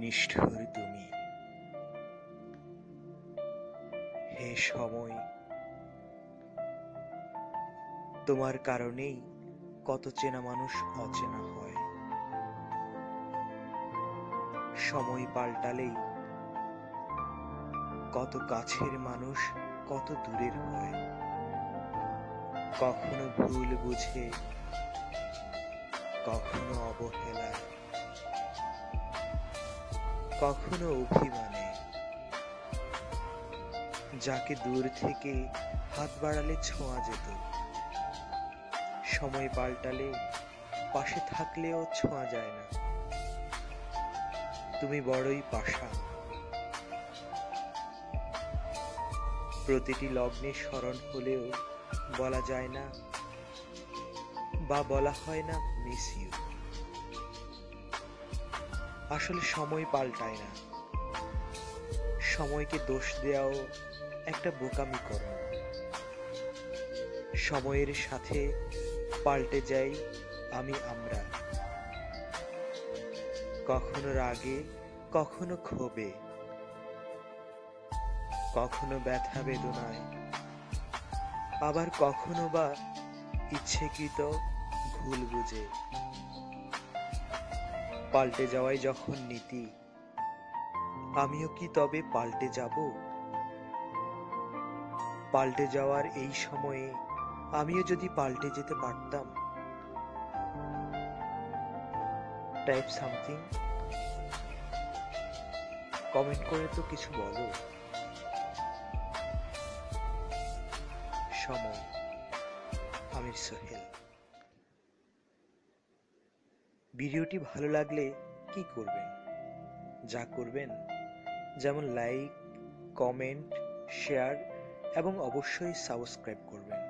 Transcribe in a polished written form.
নিষ্ঠুর তুমি, হে সময়। তোমার কারণেই কত চেনা মানুষ অচেনা হয়। সময় পাল্টালেই কত কাছের মানুষ কত দূরের হয়। কখনো ভুল বুঝে, কখনো অবহেলায়, কখনো অভিমানে। যাকে দূর থেকে হাত বাড়ালে ছোঁয়া যেত, সময় পাল্টালে পাশে থাকলেও ছোঁয়া যায় না। তুমি বড়ই পাষাণ, প্রতিটি লগ্নে স্মরণ হলেও বলা যায় না বা বলা হয় না মিস ইউ। আসলে সময় পাল্টায় না, সময়কে দোষ দেওয়াও একটা বোকামি কর্ম। সময়ের সাথে পাল্টে যাই আমরা, কখনো রাগে, কখনো ক্ষোভে, কখনো ব্যথা বেদনায়, আবার কখনো বা ইচ্ছেকৃত ভুল বুঝে। পাল্টে যাওয়াই যখন নীতি, আমিও কি তবে পাল্টে যাব? পাল্টে যাওয়ার এই সময়ে আমিও যদি পাল্টে যেতে পারতাম। টাইপ সামথিং, কমেন্ট করে তো কিছু বলো। সময়, আমির সোহেল। ভিডিওটি ভালো লাগলে কি করবেন? যা করবেন, যেমন লাইক, কমেন্ট, শেয়ার এবং অবশ্যই সাবস্ক্রাইব করবেন।